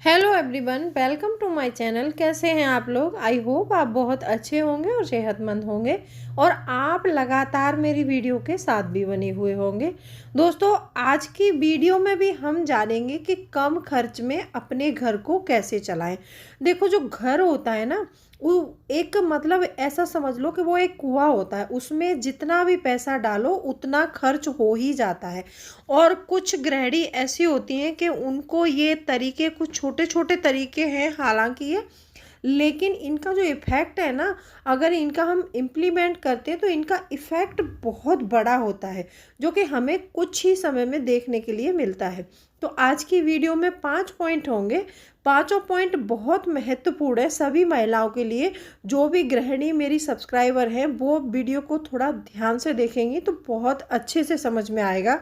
Hello everyone, welcome to my channel. कैसे हैं आप लोग? आई होप आप बहुत अच्छे होंगे और सेहतमंद होंगे और आप लगातार मेरी वीडियो के साथ भी बने हुए होंगे। दोस्तों, आज की वीडियो में भी हम जानेंगे कि कम खर्च में अपने घर को कैसे चलाएं। देखो, जो घर होता है ना, वो एक मतलब ऐसा समझ लो कि वो एक कुआं होता है। उसमें जितना भी पैसा डालो उतना खर्च हो ही जाता है। और कुछ गृहिणी ऐसी होती हैं कि उनको ये तरीके, कुछ छोटे छोटे तरीके हैं हालांकि ये, लेकिन इनका जो इफ़ेक्ट है ना, अगर इनका हम इम्प्लीमेंट करते हैं तो इनका इफ़ेक्ट बहुत बड़ा होता है, जो कि हमें कुछ ही समय में देखने के लिए मिलता है। तो आज की वीडियो में 5 पॉइंट होंगे। पांचों पॉइंट बहुत महत्वपूर्ण है सभी महिलाओं के लिए। जो भी गृहिणी मेरी सब्सक्राइबर हैं वो वीडियो को थोड़ा ध्यान से देखेंगी तो बहुत अच्छे से समझ में आएगा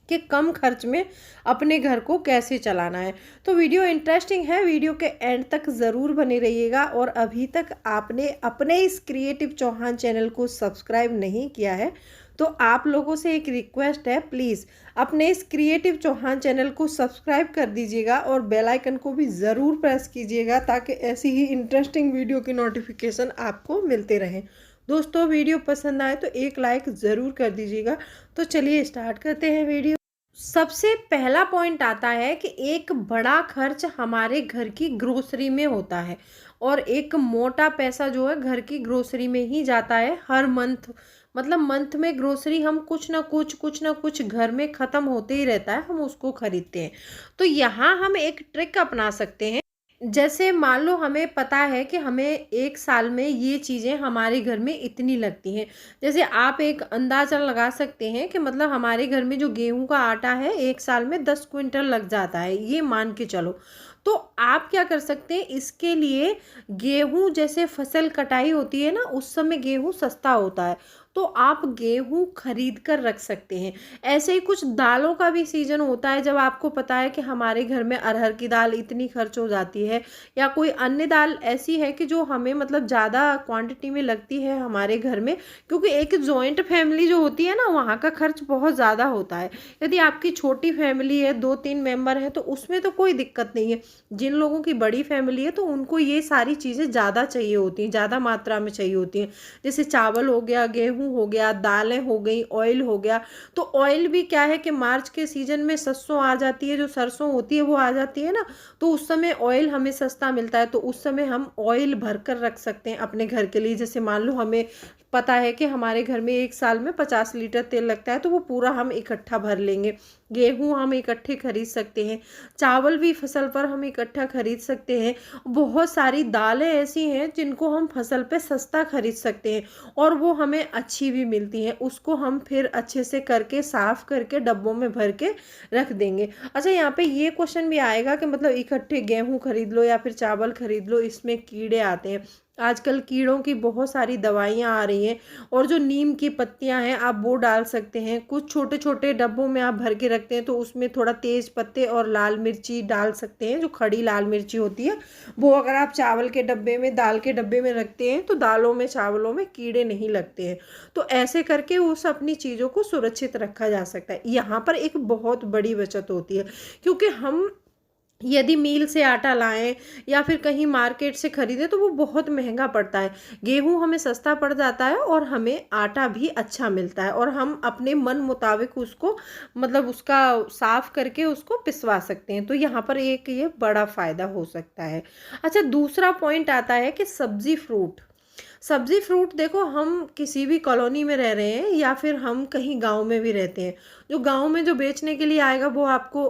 कि कम खर्च में अपने घर को कैसे चलाना है। तो वीडियो इंटरेस्टिंग है, वीडियो के एंड तक ज़रूर बने रहिएगा। और अभी तक आपने अपने इस क्रिएटिव चौहान चैनल को सब्सक्राइब नहीं किया है तो आप लोगों से एक रिक्वेस्ट है, प्लीज़ अपने इस क्रिएटिव चौहान चैनल को सब्सक्राइब कर दीजिएगा और बेल आइकन को भी ज़रूर प्रेस कीजिएगा ताकि ऐसी ही इंटरेस्टिंग वीडियो की नोटिफिकेशन आपको मिलते रहें। दोस्तों, वीडियो पसंद आए तो एक लाइक ज़रूर कर दीजिएगा। तो चलिए स्टार्ट करते हैं वीडियो। सबसे पहला पॉइंट आता है कि एक बड़ा खर्च हमारे घर की ग्रोसरी में होता है। और एक मोटा पैसा जो है घर की ग्रोसरी में ही जाता है हर मंथ। मतलब मंथ में ग्रोसरी हम कुछ ना कुछ घर में ख़त्म होते ही रहता है, हम उसको खरीदते हैं। तो यहाँ हम एक ट्रिक अपना सकते हैं। जैसे मान लो हमें पता है कि हमें एक साल में ये चीज़ें हमारे घर में इतनी लगती हैं। जैसे आप एक अंदाज़ा लगा सकते हैं कि मतलब हमारे घर में जो गेहूं का आटा है एक साल में 10 क्विंटल लग जाता है, ये मान के चलो। तो आप क्या कर सकते हैं इसके लिए? गेहूं जैसे फसल कटाई होती है ना, उस समय गेहूं सस्ता होता है, तो आप गेहूं खरीद कर रख सकते हैं। ऐसे ही कुछ दालों का भी सीजन होता है, जब आपको पता है कि हमारे घर में अरहर की दाल इतनी खर्च हो जाती है या कोई अन्य दाल ऐसी है कि जो हमें मतलब ज़्यादा क्वांटिटी में लगती है हमारे घर में, क्योंकि एक जॉइंट फैमिली जो होती है ना, वहाँ का खर्च बहुत ज़्यादा होता है। यदि आपकी छोटी फैमिली है, 2-3 मेंबर हैं, तो उसमें तो कोई दिक्कत नहीं है। जिन लोगों की बड़ी फैमिली है तो उनको ये सारी चीज़ें ज़्यादा चाहिए होती हैं, ज़्यादा मात्रा में चाहिए होती हैं। जैसे चावल हो गया, गेहूँ हो गया, दालें हो गई, ऑयल हो गया। तो ऑयल भी क्या है कि मार्च के सीजन में सरसों आ जाती है, जो सरसों होती है वो आ जाती है ना, तो उस समय ऑयल हमें सस्ता मिलता है, तो उस समय हम ऑयल भर कर रख सकते हैं अपने घर के लिए। जैसे मान लो हमें पता है कि हमारे घर में एक साल में 50 लीटर तेल लगता है, तो वो पूरा हम इकट्ठा भर लेंगे। गेहूँ हम इकट्ठे खरीद सकते हैं, चावल भी फसल पर हम इकट्ठा खरीद सकते हैं। बहुत सारी दालें ऐसी हैं जिनको हम फसल पे सस्ता खरीद सकते हैं और वो हमें अच्छी भी मिलती हैं। उसको हम फिर अच्छे से करके साफ करके डब्बों में भर के रख देंगे। अच्छा, यहाँ पे ये क्वेश्चन भी आएगा कि मतलब इकट्ठे गेहूं खरीद लो या फिर चावल खरीद लो, इसमें कीड़े आते हैं। आजकल कीड़ों की बहुत सारी दवाइयाँ आ रही हैं और जो नीम की पत्तियां हैं आप वो डाल सकते हैं। कुछ छोटे छोटे डब्बों में आप भर के रखते हैं तो उसमें थोड़ा तेज पत्ते और लाल मिर्ची डाल सकते हैं, जो खड़ी लाल मिर्ची होती है वो। अगर आप चावल के डब्बे में, दाल के डब्बे में रखते हैं तो दालों में, चावलों में कीड़े नहीं लगते हैं। तो ऐसे करके उस अपनी चीज़ों को सुरक्षित रखा जा सकता है। यहाँ पर एक बहुत बड़ी बचत होती है, क्योंकि हम यदि मील से आटा लाएं या फिर कहीं मार्केट से खरीदें तो वो बहुत महंगा पड़ता है। गेहूं हमें सस्ता पड़ जाता है और हमें आटा भी अच्छा मिलता है और हम अपने मन मुताबिक उसको मतलब उसका साफ करके उसको पिसवा सकते हैं। तो यहाँ पर एक ये बड़ा फ़ायदा हो सकता है। अच्छा, दूसरा पॉइंट आता है कि सब्जी फ्रूट। सब्जी फ्रूट देखो, हम किसी भी कॉलोनी में रह रहे हैं या फिर हम कहीं गांव में भी रहते हैं, जो गांव में जो बेचने के लिए आएगा वो आपको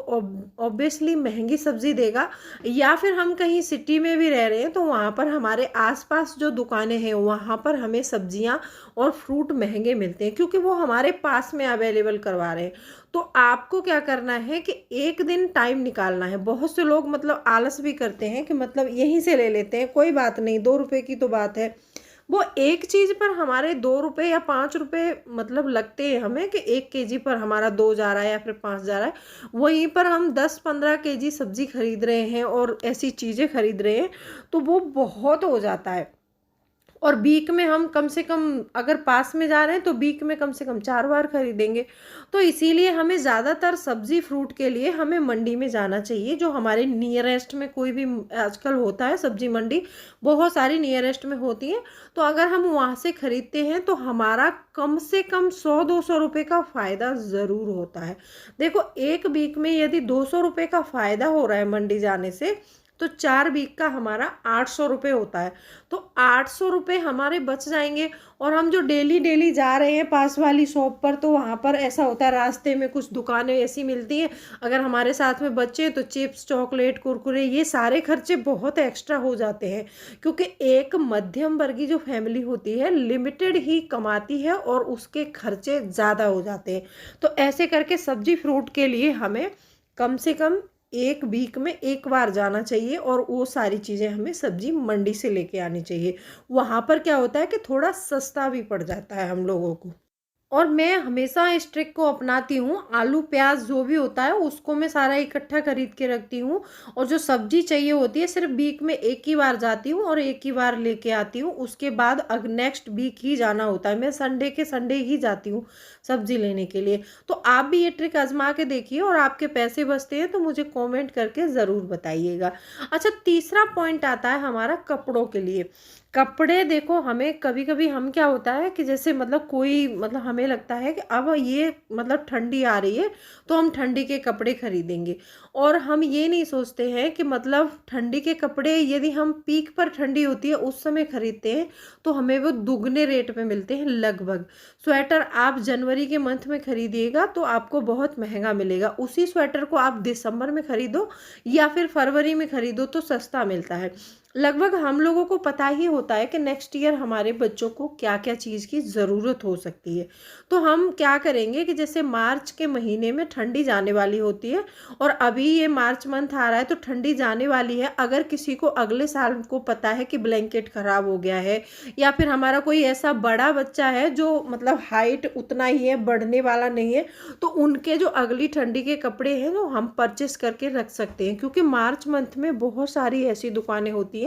ऑब्वियसली महंगी सब्जी देगा। या फिर हम कहीं सिटी में भी रह रहे हैं तो वहाँ पर हमारे आसपास जो दुकानें हैं वहाँ पर हमें सब्जियाँ और फ्रूट महंगे मिलते हैं, क्योंकि वो हमारे पास में अवेलेबल करवा रहे हैं। तो आपको क्या करना है कि एक दिन टाइम निकालना है। बहुत से लोग मतलब आलस भी करते हैं कि मतलब यहीं से ले लेते हैं, कोई बात नहीं, 2 रुपए की तो बात है। वो एक चीज पर हमारे 2 रुपए या 5 रुपए मतलब लगते हैं हमें कि 1 केजी पर हमारा 2 जा रहा है या फिर 5 जा रहा है। वहीं पर हम 10-15 केजी सब्जी खरीद रहे हैं और ऐसी चीजें खरीद रहे हैं, तो वो बहुत हो जाता है। और वीक में हम कम से कम अगर पास में जा रहे हैं तो वीक में कम से कम 4 बार खरीदेंगे। तो इसीलिए हमें ज़्यादातर सब्ज़ी फ्रूट के लिए हमें मंडी में जाना चाहिए, जो हमारे नियरेस्ट में कोई भी आजकल होता है सब्ज़ी मंडी, बहुत सारी नियरेस्ट में होती है। तो अगर हम वहाँ से ख़रीदते हैं तो हमारा कम से कम 100-200 रुपये का फ़ायदा ज़रूर होता है। देखो, एक वीक में यदि 200 रुपये का फ़ायदा हो रहा है मंडी जाने से, तो 4 वीक का हमारा 800 रुपये होता है। तो 800 रुपये हमारे बच जाएंगे। और हम जो डेली डेली जा रहे हैं पास वाली शॉप पर, तो वहाँ पर ऐसा होता है रास्ते में कुछ दुकानें ऐसी मिलती हैं, अगर हमारे साथ में बच्चे तो चिप्स, चॉकलेट, कुरकुरे, ये सारे खर्चे बहुत एक्स्ट्रा हो जाते हैं। क्योंकि एक मध्यम वर्गीय जो फैमिली होती है लिमिटेड ही कमाती है और उसके खर्चे ज़्यादा हो जाते हैं। तो ऐसे करके सब्जी फ्रूट के लिए हमें कम से कम एक वीक में एक बार जाना चाहिए और वो सारी चीज़ें हमें सब्जी मंडी से लेके आनी चाहिए। वहाँ पर क्या होता है कि थोड़ा सस्ता भी पड़ जाता है हम लोगों को। और मैं हमेशा इस ट्रिक को अपनाती हूँ, आलू प्याज जो भी होता है उसको मैं सारा इकट्ठा खरीद के रखती हूँ। और जो सब्जी चाहिए होती है सिर्फ वीक में एक ही बार जाती हूँ और एक ही बार लेके आती हूँ। उसके बाद नेक्स्ट वीक ही जाना होता है, मैं संडे के संडे ही जाती हूँ सब्जी लेने के लिए। तो आप भी ये ट्रिक आजमा के देखिए और आपके पैसे बचते हैं तो मुझे कमेंट करके ज़रूर बताइएगा। अच्छा, तीसरा पॉइंट आता है हमारा कपड़ों के लिए। कपड़े देखो, हमें कभी कभी हम क्या होता है कि जैसे मतलब कोई मतलब हमें लगता है कि अब ये मतलब ठंडी आ रही है तो हम ठंडी के कपड़े खरीदेंगे। और हम ये नहीं सोचते हैं कि मतलब ठंडी के कपड़े यदि हम पीक पर ठंडी होती है उस समय खरीदते हैं तो हमें वो दुगने रेट पे मिलते हैं लगभग। स्वेटर आप जनवरी के मंथ में खरीदिएगा तो आपको बहुत महंगा मिलेगा, उसी स्वेटर को आप दिसंबर में खरीदो या फिर फरवरी में खरीदो तो सस्ता मिलता है। लगभग हम लोगों को पता ही होता है कि नेक्स्ट ईयर हमारे बच्चों को क्या क्या चीज़ की ज़रूरत हो सकती है। तो हम क्या करेंगे कि जैसे मार्च के महीने में ठंडी जाने वाली होती है और अभी ये मार्च मंथ आ रहा है तो ठंडी जाने वाली है। अगर किसी को अगले साल को पता है कि ब्लैंकेट ख़राब हो गया है या फिर हमारा कोई ऐसा बड़ा बच्चा है जो मतलब हाइट उतना ही है, बढ़ने वाला नहीं है, तो उनके जो अगली ठंडी के कपड़े हैं वो हम परचेस करके रख सकते हैं। क्योंकि मार्च मंथ में बहुत सारी ऐसी दुकानें होती हैं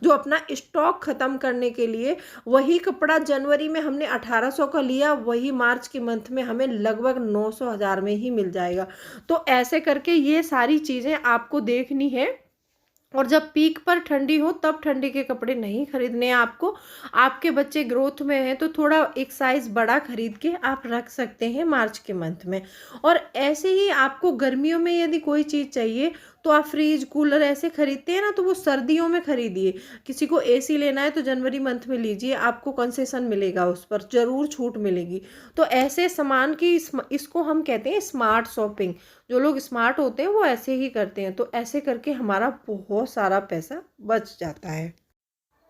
जो अपना स्टॉक खत्म करने के लिए वही कपड़ा जनवरी में हमने 1800 का लिया, वही मार्च के मंथ में हमें लगभग 900-1000 में ही मिल जाएगा। तो ऐसे करके ये सारी चीज़ें आपको देखनी है। और जब पीक पर ठंडी हो तब ठंडी के कपड़े नहीं खरीदने हैं आपको। आपके बच्चे ग्रोथ में हैं तो थोड़ा एक साइज़ बड़ा खरीद के आप रख सकते हैं मार्च के मंथ में। और ऐसे ही आपको गर्मियों में यदि कोई चीज़ चाहिए तो आप फ्रिज कूलर ऐसे खरीदते हैं ना, तो वो सर्दियों में खरीदिए। किसी को एसी लेना है तो जनवरी मंथ में लीजिए, आपको कंसेशन मिलेगा, उस पर ज़रूर छूट मिलेगी। तो ऐसे सामान की इसको हम कहते हैं स्मार्ट शॉपिंग। जो लोग स्मार्ट होते हैं वो ऐसे ही करते हैं। तो ऐसे करके हमारा बहुत सारा पैसा बच जाता है।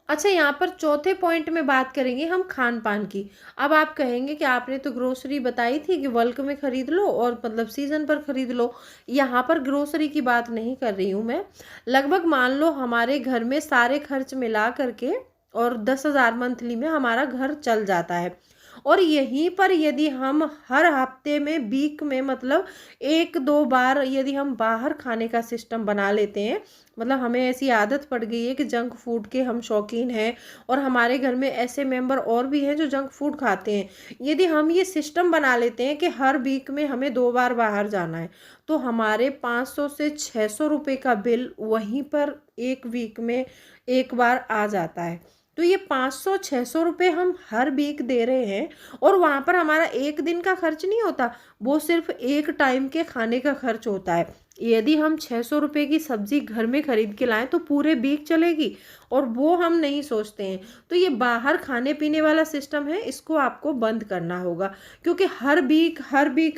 अच्छा, यहाँ पर चौथे पॉइंट में बात करेंगे हम खान पान की। अब आप कहेंगे कि आपने तो ग्रोसरी बताई थी कि बल्क में खरीद लो और मतलब सीजन पर खरीद लो। यहाँ पर ग्रोसरी की बात नहीं कर रही हूँ मैं। लगभग मान लो हमारे घर में सारे खर्च मिला करके और 10,000 मंथली में हमारा घर चल जाता है। और यहीं पर यदि हम हर हफ्ते में वीक में मतलब 1-2 बार यदि हम बाहर खाने का सिस्टम बना लेते हैं, मतलब हमें ऐसी आदत पड़ गई है कि जंक फूड के हम शौकीन हैं और हमारे घर में ऐसे मेंबर और भी हैं जो जंक फूड खाते हैं। यदि हम ये सिस्टम बना लेते हैं कि हर वीक में हमें 2 बार बाहर जाना है तो हमारे 500 से 600 रुपये का बिल वहीं पर एक वीक में एक बार आ जाता है। तो ये 500-600 रुपये हम हर वीक दे रहे हैं और वहाँ पर हमारा एक दिन का खर्च नहीं होता, वो सिर्फ एक टाइम के खाने का खर्च होता है। यदि हम 600 रुपये की सब्ज़ी घर में ख़रीद के लाएं तो पूरे वीक चलेगी, और वो हम नहीं सोचते हैं। तो ये बाहर खाने पीने वाला सिस्टम है, इसको आपको बंद करना होगा। क्योंकि हर वीक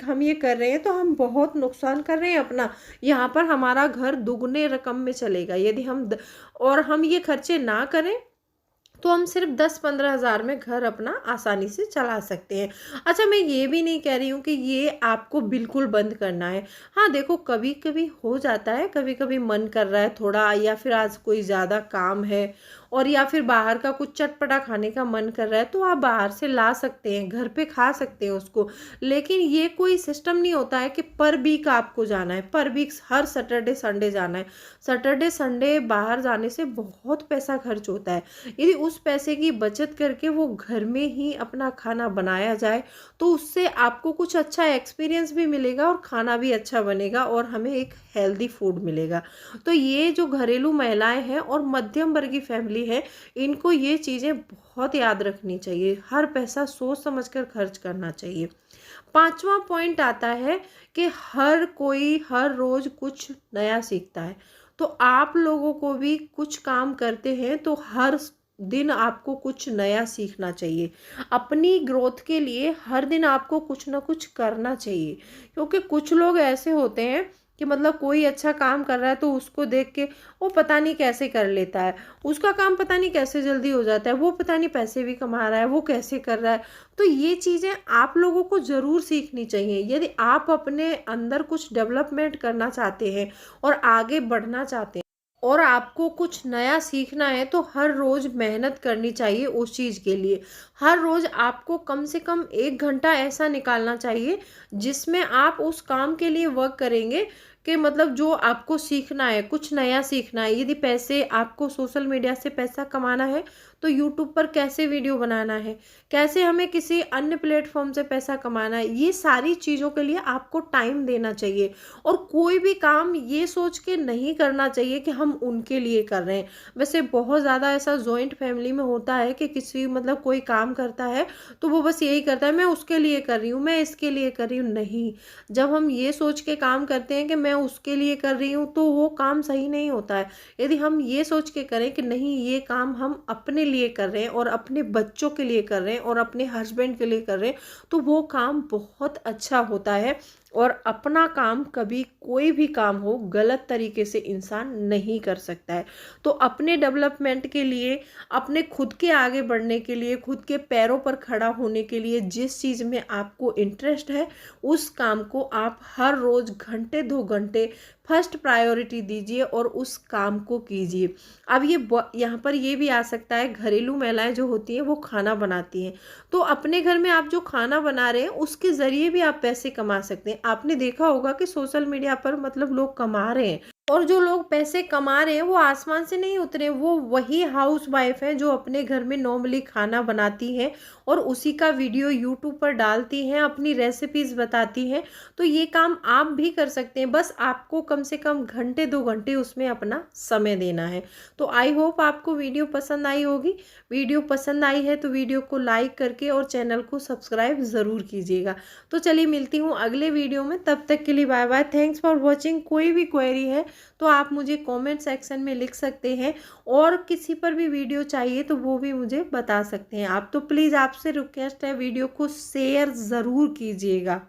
हम ये कर रहे हैं तो हम बहुत नुकसान कर रहे हैं अपना। यहाँ पर हमारा घर दुगने रकम में चलेगा यदि और हम ये खर्चे ना करें तो हम सिर्फ 10-15 हज़ार में घर अपना आसानी से चला सकते हैं। अच्छा, मैं ये भी नहीं कह रही हूँ कि ये आपको बिल्कुल बंद करना है। हाँ देखो, कभी कभी हो जाता है, कभी कभी मन कर रहा है थोड़ा, या फिर आज कोई ज़्यादा काम है और या फिर बाहर का कुछ चटपटा खाने का मन कर रहा है तो आप बाहर से ला सकते हैं, घर पे खा सकते हैं उसको। लेकिन ये कोई सिस्टम नहीं होता है कि पर वीक आपको जाना है, पर वीक हर सैटरडे संडे जाना है। सैटरडे संडे बाहर जाने से बहुत पैसा खर्च होता है। यदि उस पैसे की बचत करके वो घर में ही अपना खाना बनाया जाए तो उससे आपको कुछ अच्छा एक्सपीरियंस भी मिलेगा और खाना भी अच्छा बनेगा और हमें एक हेल्दी फूड मिलेगा। तो ये जो घरेलू महिलाएं हैं और मध्यम वर्गीय फैमिली है, इनको ये चीज़ें बहुत याद रखनी चाहिए। हर पैसा सोच समझकर खर्च करना चाहिए। पांचवा पॉइंट आता है कि हर कोई हर रोज कुछ नया सीखता है। तो आप लोगों को भी कुछ काम करते हैं तो हर दिन आपको कुछ नया सीखना चाहिए। अपनी ग्रोथ के लिए हर दिन आपको कुछ ना कुछ करना चाहिए। क्योंकि कुछ लोग ऐसे होते हैं कि मतलब कोई अच्छा काम कर रहा है तो उसको देख के वो पता नहीं कैसे कर लेता है, उसका काम पता नहीं कैसे जल्दी हो जाता है, वो पता नहीं पैसे भी कमा रहा है, वो कैसे कर रहा है। तो ये चीज़ें आप लोगों को ज़रूर सीखनी चाहिए। यदि आप अपने अंदर कुछ डेवलपमेंट करना चाहते हैं और आगे बढ़ना चाहते हैं और आपको कुछ नया सीखना है तो हर रोज़ मेहनत करनी चाहिए उस चीज़ के लिए। हर रोज़ आपको कम से कम 1 घंटा ऐसा निकालना चाहिए जिसमें आप उस काम के लिए वर्क करेंगे कि मतलब जो आपको सीखना है, कुछ नया सीखना है। यदि पैसे आपको सोशल मीडिया से पैसा कमाना है तो यूट्यूब पर कैसे वीडियो बनाना है, कैसे हमें किसी अन्य प्लेटफॉर्म से पैसा कमाना है, ये सारी चीज़ों के लिए आपको टाइम देना चाहिए। और कोई भी काम ये सोच के नहीं करना चाहिए कि हम उनके लिए कर रहे हैं। वैसे बहुत ज़्यादा ऐसा जॉइंट फैमिली में होता है कि किसी मतलब कोई काम करता है तो वो बस यही करता है, मैं उसके लिए कर रही हूँ, मैं इसके लिए कर रही हूँ। नहीं, जब हम ये सोच के काम करते हैं कि मैं उसके लिए कर रही हूँ तो वो काम सही नहीं होता है। यदि हम ये सोच के करें कि नहीं, ये काम हम अपने लिए कर रहे हैं और अपने बच्चों के लिए कर रहे हैं और अपने हस्बैंड के लिए कर रहे हैं तो वो काम बहुत अच्छा होता है। और अपना काम कभी कोई भी काम हो गलत तरीके से इंसान नहीं कर सकता है। तो अपने डेवलपमेंट के लिए, अपने खुद के आगे बढ़ने के लिए, खुद के पैरों पर खड़ा होने के लिए जिस चीज़ में आपको इंटरेस्ट है उस काम को आप हर रोज़ घंटे 2 घंटे फर्स्ट प्रायोरिटी दीजिए और उस काम को कीजिए। अब ये यहाँ पर ये भी आ सकता है, घरेलू महिलाएं जो होती हैं वो खाना बनाती हैं तो अपने घर में आप जो खाना बना रहे हैं उसके ज़रिए भी आप पैसे कमा सकते हैं। आपने देखा होगा कि सोशल मीडिया पर मतलब लोग कमा रहे हैं और जो लोग पैसे कमा रहे हैं वो आसमान से नहीं उतरे, वो वही हाउस वाइफ हैं जो अपने घर में नॉर्मली खाना बनाती हैं और उसी का वीडियो यूट्यूब पर डालती हैं, अपनी रेसिपीज़ बताती हैं। तो ये काम आप भी कर सकते हैं, बस आपको कम से कम घंटे 2 घंटे उसमें अपना समय देना है। तो आई होप आपको वीडियो पसंद आई होगी। वीडियो पसंद आई है तो वीडियो को लाइक करके और चैनल को सब्सक्राइब ज़रूर कीजिएगा। तो चलिए मिलती हूँ अगले वीडियो में, तब तक के लिए bye bye. Thanks for watching. कोई भी क्वेरी है तो आप मुझे कमेंट सेक्शन में लिख सकते हैं और किसी पर भी वीडियो चाहिए तो वो भी मुझे बता सकते हैं आप। तो प्लीज़ आपसे रिक्वेस्ट है, वीडियो को शेयर ज़रूर कीजिएगा।